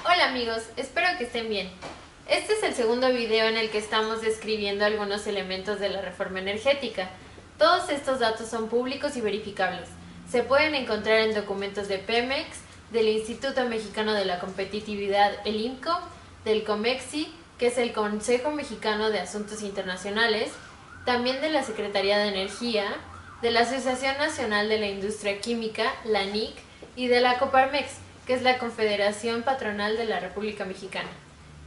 Hola amigos, espero que estén bien. Este es el segundo video en el que estamos describiendo algunos elementos de la reforma energética. Todos estos datos son públicos y verificables. Se pueden encontrar en documentos de Pemex, del Instituto Mexicano de la Competitividad, el IMCO, del COMEXI, que es el Consejo Mexicano de Asuntos Internacionales, también de la Secretaría de Energía, de la Asociación Nacional de la Industria Química, la ANIC, y de la Coparmex, que es la Confederación Patronal de la República Mexicana.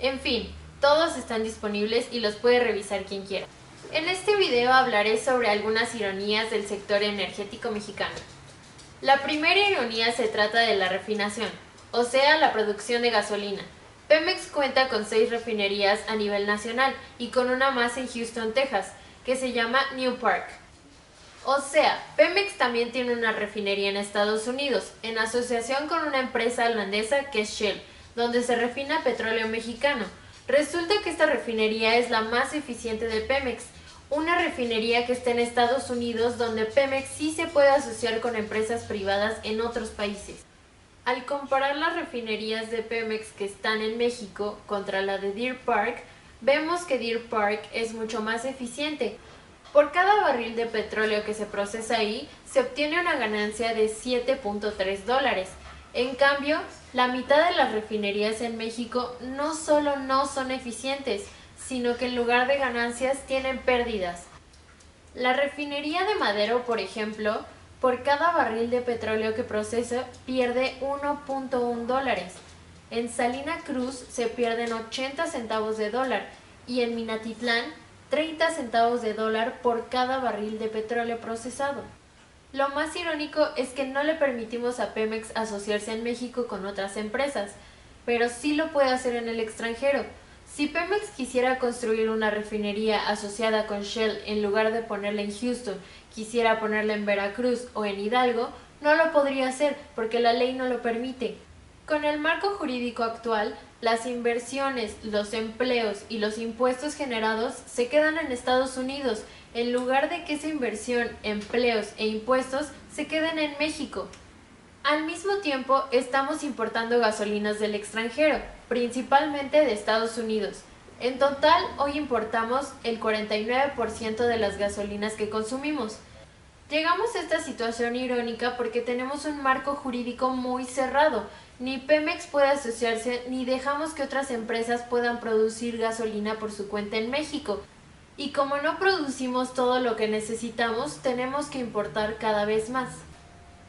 En fin, todos están disponibles y los puede revisar quien quiera. En este video hablaré sobre algunas ironías del sector energético mexicano. La primera ironía se trata de la refinación, o sea, la producción de gasolina. Pemex cuenta con 6 refinerías a nivel nacional y con una más en Houston, Texas, que se llama New Park. O sea, Pemex también tiene una refinería en Estados Unidos, en asociación con una empresa holandesa que es Shell, donde se refina petróleo mexicano. Resulta que esta refinería es la más eficiente de Pemex, una refinería que está en Estados Unidos donde Pemex sí se puede asociar con empresas privadas en otros países. Al comparar las refinerías de Pemex que están en México contra la de Deer Park, vemos que Deer Park es mucho más eficiente. Por cada barril de petróleo que se procesa ahí, se obtiene una ganancia de $7.3. En cambio, la mitad de las refinerías en México no solo no son eficientes, sino que en lugar de ganancias tienen pérdidas. La refinería de Madero, por ejemplo, por cada barril de petróleo que procesa pierde $1.1. En Salina Cruz se pierden 80 centavos de dólar y en Minatitlán 30 centavos de dólar por cada barril de petróleo procesado. Lo más irónico es que no le permitimos a Pemex asociarse en México con otras empresas, pero sí lo puede hacer en el extranjero. Si Pemex quisiera construir una refinería asociada con Shell en lugar de ponerla en Houston, quisiera ponerla en Veracruz o en Hidalgo, no lo podría hacer porque la ley no lo permite. Con el marco jurídico actual, las inversiones, los empleos y los impuestos generados se quedan en Estados Unidos, en lugar de que esa inversión, empleos e impuestos se queden en México. Al mismo tiempo, estamos importando gasolinas del extranjero, principalmente de Estados Unidos. En total, hoy importamos el 49% de las gasolinas que consumimos. Llegamos a esta situación irónica porque tenemos un marco jurídico muy cerrado. Ni Pemex puede asociarse ni dejamos que otras empresas puedan producir gasolina por su cuenta en México. Y como no producimos todo lo que necesitamos, tenemos que importar cada vez más.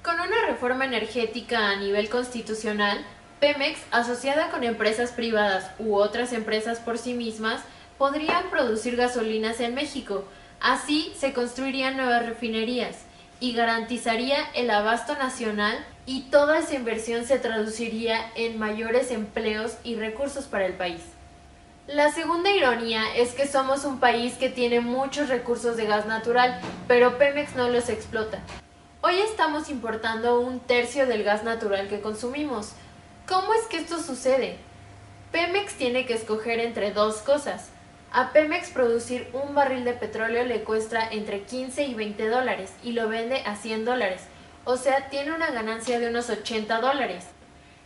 Con una reforma energética a nivel constitucional, Pemex, asociada con empresas privadas u otras empresas por sí mismas, podrían producir gasolinas en México. Así se construirían nuevas refinerías y garantizaría el abasto nacional y toda esa inversión se traduciría en mayores empleos y recursos para el país. La segunda ironía es que somos un país que tiene muchos recursos de gas natural, pero Pemex no los explota. Hoy estamos importando 1/3 del gas natural que consumimos. ¿Cómo es que esto sucede? Pemex tiene que escoger entre dos cosas. A Pemex producir un barril de petróleo le cuesta entre 15 y 20 dólares y lo vende a 100 dólares, o sea, tiene una ganancia de unos 80 dólares.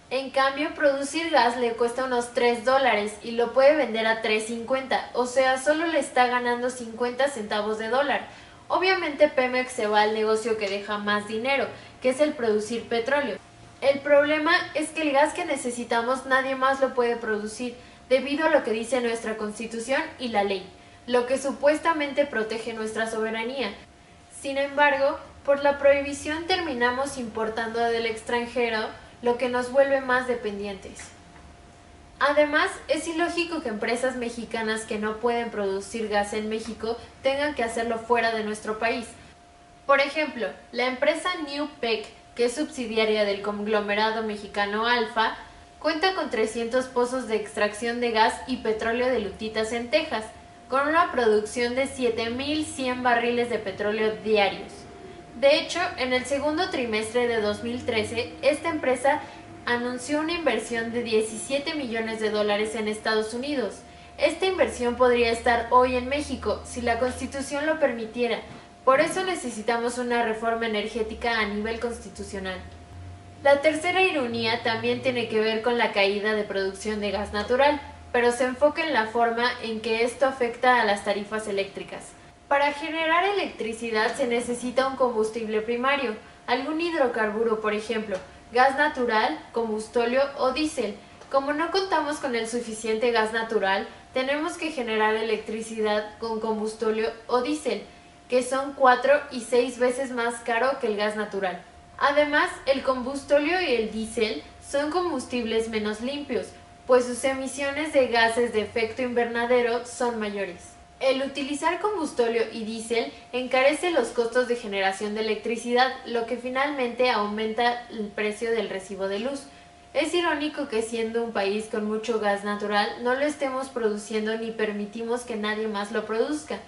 En cambio, producir gas le cuesta unos 3 dólares y lo puede vender a 3.50, o sea, solo le está ganando 50 centavos de dólar. Obviamente Pemex se va al negocio que deja más dinero, que es el producir petróleo. El problema es que el gas que necesitamos nadie más lo puede producir, debido a lo que dice nuestra Constitución y la ley, lo que supuestamente protege nuestra soberanía. Sin embargo, por la prohibición terminamos importando del extranjero, lo que nos vuelve más dependientes. Además, es ilógico que empresas mexicanas que no pueden producir gas en México tengan que hacerlo fuera de nuestro país. Por ejemplo, la empresa Newpec, que es subsidiaria del conglomerado mexicano Alfa, cuenta con 300 pozos de extracción de gas y petróleo de lutitas en Texas, con una producción de 7.100 barriles de petróleo diarios. De hecho, en el segundo trimestre de 2013, esta empresa anunció una inversión de 17 millones de dólares en Estados Unidos. Esta inversión podría estar hoy en México si la Constitución lo permitiera. Por eso necesitamos una reforma energética a nivel constitucional. La tercera ironía también tiene que ver con la caída de producción de gas natural, pero se enfoca en la forma en que esto afecta a las tarifas eléctricas. Para generar electricidad se necesita un combustible primario, algún hidrocarburo, por ejemplo, gas natural, combustóleo o diésel. Como no contamos con el suficiente gas natural, tenemos que generar electricidad con combustóleo o diésel, que son 4 y 6 veces más caro que el gas natural. Además, el combustóleo y el diésel son combustibles menos limpios, pues sus emisiones de gases de efecto invernadero son mayores. El utilizar combustóleo y diésel encarece los costos de generación de electricidad, lo que finalmente aumenta el precio del recibo de luz. Es irónico que siendo un país con mucho gas natural no lo estemos produciendo ni permitimos que nadie más lo produzca.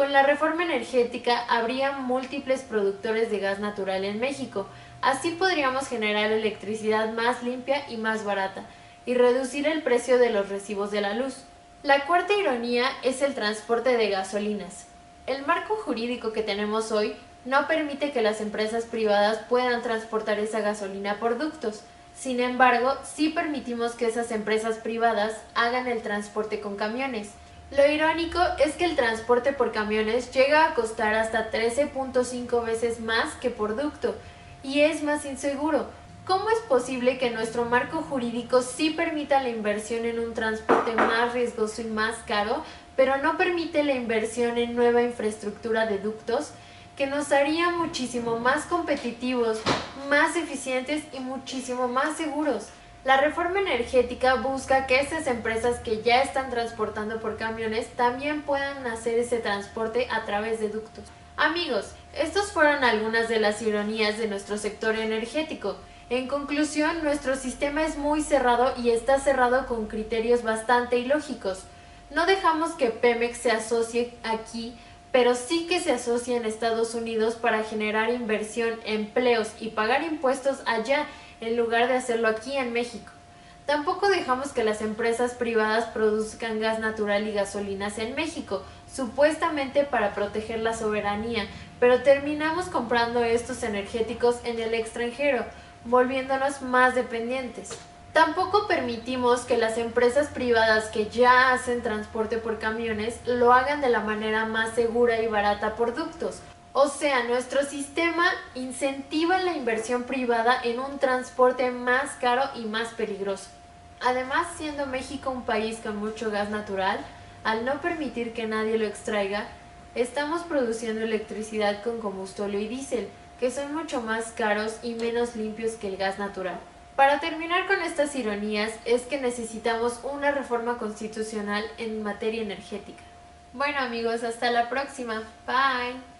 Con la reforma energética habría múltiples productores de gas natural en México. Así podríamos generar electricidad más limpia y más barata, y reducir el precio de los recibos de la luz. La cuarta ironía es el transporte de gasolinas. El marco jurídico que tenemos hoy no permite que las empresas privadas puedan transportar esa gasolina por ductos. Sin embargo, sí permitimos que esas empresas privadas hagan el transporte con camiones. Lo irónico es que el transporte por camiones llega a costar hasta 13.5 veces más que por ducto, y es más inseguro. ¿Cómo es posible que nuestro marco jurídico sí permita la inversión en un transporte más riesgoso y más caro, pero no permite la inversión en nueva infraestructura de ductos, que nos haría muchísimo más competitivos, más eficientes y muchísimo más seguros? La reforma energética busca que esas empresas que ya están transportando por camiones también puedan hacer ese transporte a través de ductos. Amigos, estas fueron algunas de las ironías de nuestro sector energético. En conclusión, nuestro sistema es muy cerrado y está cerrado con criterios bastante ilógicos. No dejamos que Pemex se asocie aquí, pero sí que se asocie en Estados Unidos para generar inversión, empleos y pagar impuestos allá, en lugar de hacerlo aquí en México. Tampoco dejamos que las empresas privadas produzcan gas natural y gasolinas en México, supuestamente para proteger la soberanía, pero terminamos comprando estos energéticos en el extranjero, volviéndonos más dependientes. Tampoco permitimos que las empresas privadas que ya hacen transporte por camiones lo hagan de la manera más segura y barata por ductos. O sea, nuestro sistema incentiva la inversión privada en un transporte más caro y más peligroso. Además, siendo México un país con mucho gas natural, al no permitir que nadie lo extraiga, estamos produciendo electricidad con combustóleo y diésel, que son mucho más caros y menos limpios que el gas natural. Para terminar con estas ironías, es que necesitamos una reforma constitucional en materia energética. Bueno amigos, hasta la próxima. Bye.